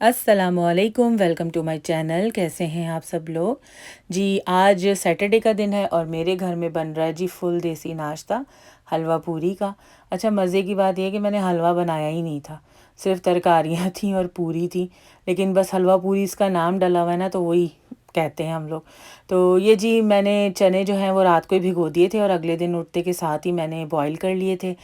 अस्सलामुअलैकुम, welcome to my channel. कैसे हैं आप सब लोग जी। आज सैटरडे का दिन है और मेरे घर में बन रहा है जी फुल देसी नाश्ता, हलवा पूरी का। अच्छा, मज़े की बात यह है कि मैंने हलवा बनाया ही नहीं था, सिर्फ तरकारियाँ थी और पूरी थी। लेकिन बस हलवा पूरी इसका नाम डला हुआ है ना, तो वही कहते हैं हम लोग। तो ये जी मैंने चने जो हैं वो रात को ही भिगो दिए थे और अगले दिन उठते के साथ ही मैंने बॉईल कर लिए थे।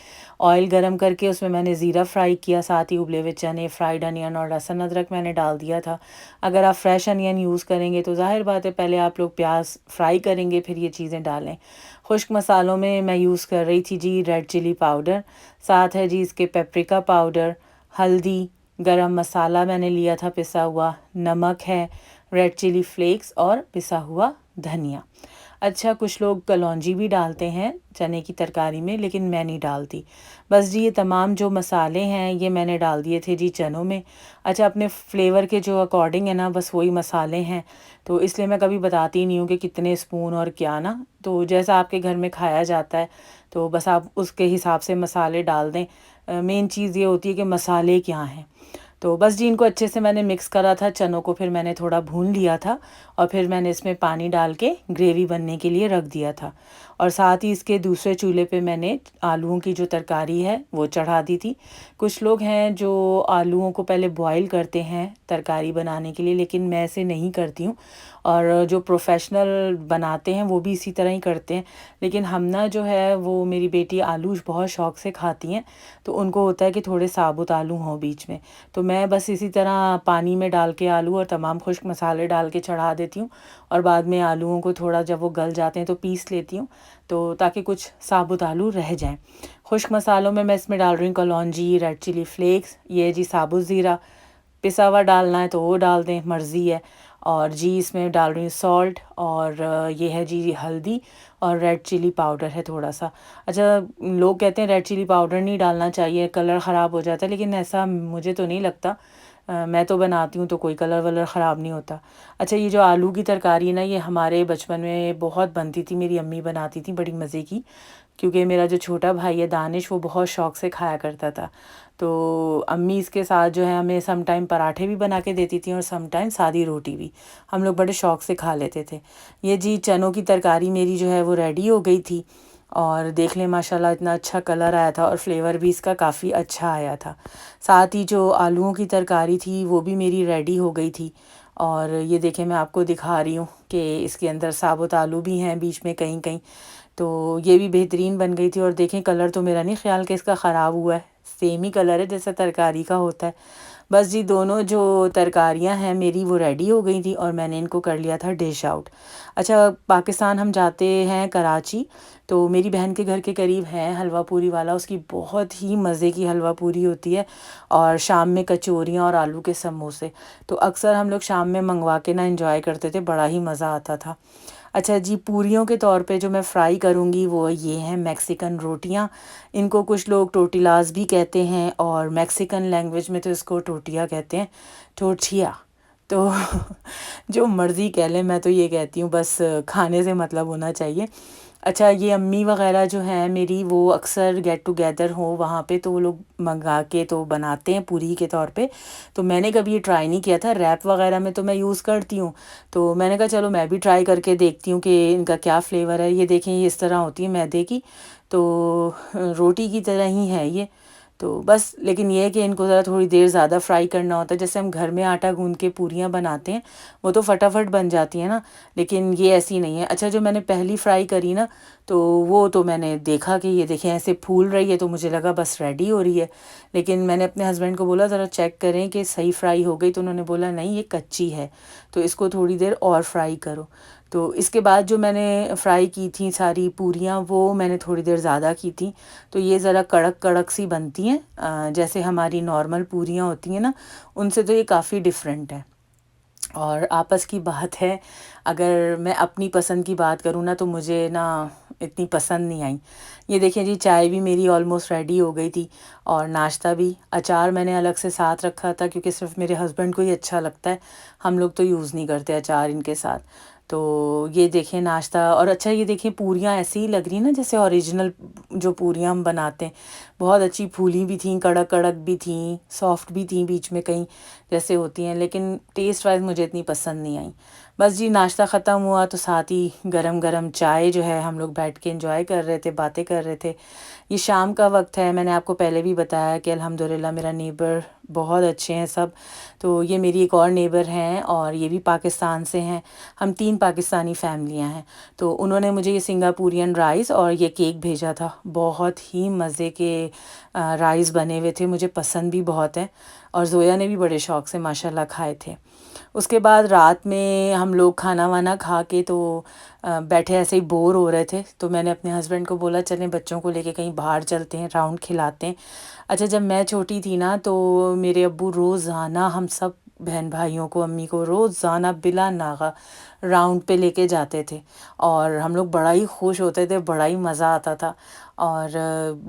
ऑयल गरम करके उसमें मैंने ज़ीरा फ्राई किया, साथ ही उबले हुए चने, फ्राइड अनियन और लहसुन अदरक मैंने डाल दिया था। अगर आप फ्रेश अनियन यूज़ करेंगे तो ज़ाहिर बात है पहले आप लोग प्याज फ्राई करेंगे फिर ये चीज़ें डालें। खुश्क मसालों में मैं यूज़ कर रही थी जी रेड चिली पाउडर, साथ है जी इसके पेपरिका पाउडर, हल्दी, गरम मसाला मैंने लिया था पिसा हुआ, नमक है, रेड चिली फ्लेक्स और पिसा हुआ धनिया। अच्छा, कुछ लोग कलौंजी भी डालते हैं चने की तरकारी में, लेकिन मैं नहीं डालती। बस जी ये तमाम जो मसाले हैं ये मैंने डाल दिए थे जी चनों में। अच्छा, अपने फ्लेवर के जो अकॉर्डिंग है ना, बस वही मसाले हैं, तो इसलिए मैं कभी बताती नहीं हूँ कि कितने स्पून और क्या ना। तो जैसा आपके घर में खाया जाता है तो बस आप उसके हिसाब से मसाले डाल दें। मेन चीज़ ये होती है कि मसाले क्या हैं। तो बस जी इनको अच्छे से मैंने मिक्स करा था, चनों को फिर मैंने थोड़ा भून लिया था और फिर मैंने इसमें पानी डाल के ग्रेवी बनने के लिए रख दिया था। और साथ ही इसके दूसरे चूल्हे पे मैंने आलूओं की जो तरकारी है वो चढ़ा दी थी। कुछ लोग हैं जो आलूओं को पहले बॉईल करते हैं तरकारी बनाने के लिए, लेकिन मैं ऐसे नहीं करती हूँ। और जो प्रोफेशनल बनाते हैं वो भी इसी तरह ही करते हैं। लेकिन हम ना जो है वो मेरी बेटी आलू बहुत शौक़ से खाती हैं, तो उनको होता है कि थोड़े साबुत आलू हों बीच में। तो मैं बस इसी तरह पानी में डाल के आलू और तमाम खुश्क मसाले डाल के चढ़ा देती हूँ और बाद में आलूओं को थोड़ा जब वो गल जाते हैं तो पीस लेती हूँ, तो ताकि कुछ साबुत आलू रह जाएं। खुश्क मसालों में मैं इसमें डाल रही हूँ कलौंजी, रेड चिली फ्लेक्स, ये जी साबुत ज़ीरा, पिसा हुआ डालना है तो वो डाल दें, मर्ज़ी है। और जी इसमें डाल रही हूँ सॉल्ट और ये है जी हल्दी और रेड चिली पाउडर है थोड़ा सा। अच्छा, लोग कहते हैं रेड चिली पाउडर नहीं डालना चाहिए, कलर ख़राब हो जाता है, लेकिन ऐसा मुझे तो नहीं लगता। मैं तो बनाती हूँ तो कोई कलर वलर ख़राब नहीं होता। अच्छा, ये जो आलू की तरकारी है ना, ये हमारे बचपन में बहुत बनती थी, मेरी अम्मी बनाती थी, बड़ी मज़े की। क्योंकि मेरा जो छोटा भाई है दानिश, वो बहुत शौक़ से खाया करता था। तो अम्मी इसके साथ जो है हमें सम टाइम पराठे भी बना के देती थी और सम टाइम सादी रोटी भी। हम लोग बड़े शौक़ से खा लेते थे। ये जी चनों की तरकारी मेरी जो है वो रेडी हो गई थी और देख लें माशाल्लाह इतना अच्छा कलर आया था और फ्लेवर भी इसका काफ़ी अच्छा आया था। साथ ही जो आलूओं की तरकारी थी वो भी मेरी रेडी हो गई थी। और ये देखें मैं आपको दिखा रही हूँ कि इसके अंदर साबुत आलू भी हैं बीच में कहीं कहीं। तो ये भी बेहतरीन बन गई थी और देखें कलर तो मेरा नहीं ख़्याल कि इसका ख़राब हुआ है, सेम ही कलर है जैसा तरकारी का होता है। बस जी दोनों जो तरकारियां हैं मेरी वो रेडी हो गई थी और मैंने इनको कर लिया था डिश आउट। अच्छा, पाकिस्तान हम जाते हैं कराची, तो मेरी बहन के घर के करीब है हलवा पूरी वाला, उसकी बहुत ही मज़े की हलवा पूरी होती है। और शाम में कचौरियाँ और आलू के समोसे, तो अक्सर हम लोग शाम में मंगवा के ना एंजॉय करते थे, बड़ा ही मज़ा आता था। अच्छा जी, पूरियों के तौर पे जो मैं फ्राई करूँगी वो ये हैं मैक्सिकन रोटियाँ। इनको कुछ लोग टोटिलास भी कहते हैं और मैक्सिकन लैंग्वेज में तो इसको टोटिया कहते हैं, टोटिया। तो जो मर्ज़ी कह लें, मैं तो ये कहती हूँ बस खाने से मतलब होना चाहिए। अच्छा, ये अम्मी वग़ैरह जो हैं मेरी, वो अक्सर गेट टुगेदर हो वहाँ पे तो वो लोग मंगा के तो बनाते हैं पूरी के तौर पे। तो मैंने कभी ये ट्राई नहीं किया था, रैप वग़ैरह में तो मैं यूज़ करती हूँ। तो मैंने कहा चलो मैं भी ट्राई करके देखती हूँ कि इनका क्या फ्लेवर है। ये देखें ये इस तरह होती है मैदे की, तो रोटी की तरह ही है ये। तो बस लेकिन ये है कि इनको ज़रा थोड़ी देर ज़्यादा फ्राई करना होता है। जैसे हम घर में आटा गूँध के पूरियाँ बनाते हैं वो तो फटाफट बन जाती हैं ना, लेकिन ये ऐसी नहीं है। अच्छा, जो मैंने पहली फ्राई करी ना, तो वो तो मैंने देखा कि ये देखें ऐसे फूल रही है, तो मुझे लगा बस रेडी हो रही है। लेकिन मैंने अपने हस्बैंड को बोला ज़रा चेक करें कि सही फ्राई हो गई, तो उन्होंने बोला नहीं ये कच्ची है, तो इसको थोड़ी देर और फ्राई करो। तो इसके बाद जो मैंने फ्राई की थी सारी पूरियाँ, वो मैंने थोड़ी देर ज़्यादा की थी, तो ये ज़रा कड़क कड़क सी बनती हैं, जैसे हमारी नॉर्मल पूरियाँ होती हैं ना, उनसे तो ये काफ़ी डिफरेंट है। और आपस की बात है, अगर मैं अपनी पसंद की बात करूँ ना, तो मुझे ना इतनी पसंद नहीं आई। ये देखिए जी, चाय भी मेरी ऑलमोस्ट रेडी हो गई थी और नाश्ता भी। अचार मैंने अलग से साथ रखा था क्योंकि सिर्फ मेरे हस्बैंड को ही अच्छा लगता है, हम लोग तो यूज़ नहीं करते अचार इनके साथ। तो ये देखें नाश्ता। और अच्छा ये देखें पूरियाँ ऐसी ही लग रही ना जैसे ओरिजिनल जो पूरियाँ हम बनाते हैं, बहुत अच्छी फूली भी थी, कड़क कड़क भी थी, सॉफ्ट भी थी बीच में कहीं जैसे होती हैं, लेकिन टेस्ट वाइज मुझे इतनी पसंद नहीं आई। बस जी नाश्ता ख़त्म हुआ तो साथ ही गरम गरम चाय जो है हम लोग बैठ के एंजॉय कर रहे थे, बातें कर रहे थे। ये शाम का वक्त है, मैंने आपको पहले भी बताया कि अल्हम्दुलिल्लाह मेरा नेबर बहुत अच्छे हैं सब। तो ये मेरी एक और नेबर हैं और ये भी पाकिस्तान से हैं, हम 3 पाकिस्तानी फ़ैमिलियाँ हैं। तो उन्होंने मुझे ये सिंगापुरियन राइस और ये केक भेजा था, बहुत ही मज़े के राइस बने हुए थे, मुझे पसंद भी बहुत है और ज़ोया ने भी बड़े शौक़ से माशाल्लाह खाए थे। उसके बाद रात में हम लोग खाना वाना खा के तो बैठे ऐसे ही बोर हो रहे थे, तो मैंने अपने हस्बैंड को बोला चलें बच्चों को लेके कहीं बाहर चलते हैं, राउंड खिलाते हैं। अच्छा जब मैं छोटी थी ना तो मेरे अब्बू रोज़ाना हम सब बहन भाइयों को, अम्मी को रोज़ाना बिला नागा राउंड पे लेके जाते थे और हम लोग बड़ा ही खुश होते थे, बड़ा ही मज़ा आता था। और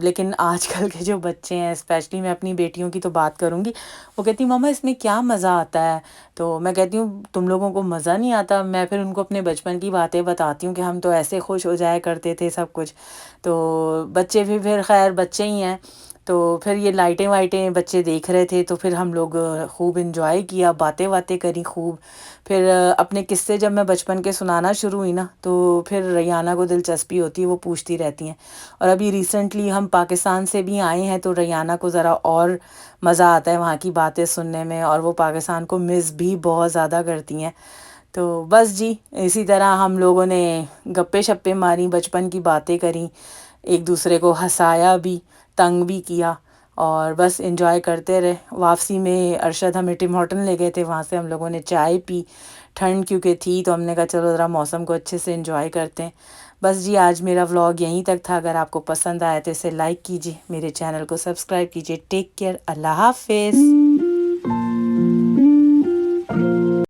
लेकिन आजकल के जो बच्चे हैं, स्पेशली मैं अपनी बेटियों की तो बात करूँगी, वो कहती मम्मा इसमें क्या मज़ा आता है। तो मैं कहती हूँ तुम लोगों को मज़ा नहीं आता। मैं फिर उनको अपने बचपन की बातें बताती हूँ कि हम तो ऐसे खुश हो जाया करते थे सब कुछ। तो बच्चे भी फिर खैर बच्चे ही हैं। तो फिर ये लाइटें वाइटें बच्चे देख रहे थे तो फिर हम लोग खूब इन्जॉय किया, बातें बातें करी खूब। फिर अपने किस्से जब मैं बचपन के सुनाना शुरू हुई ना तो फिर रैयाना को दिलचस्पी होती है, वो पूछती रहती हैं। और अभी रिसेंटली हम पाकिस्तान से भी आए हैं तो रैयाना को ज़रा और मज़ा आता है वहाँ की बातें सुनने में और वो पाकिस्तान को मिस भी बहुत ज़्यादा करती हैं। तो बस जी इसी तरह हम लोगों ने गप्पे शप्पे मारी, बचपन की बातें करी, एक दूसरे को हंसाया भी, तंग भी किया और बस एंजॉय करते रहे। वापसी में अरशद हमें टिम हॉर्टन ले गए थे, वहाँ से हम लोगों ने चाय पी। ठंड क्योंकि थी तो हमने कहा चलो ज़रा मौसम को अच्छे से एंजॉय करते हैं। बस जी आज मेरा व्लॉग यहीं तक था। अगर आपको पसंद आया तो इसे लाइक कीजिए, मेरे चैनल को सब्सक्राइब कीजिए। टेक केयर, अल्लाह हाफिज़।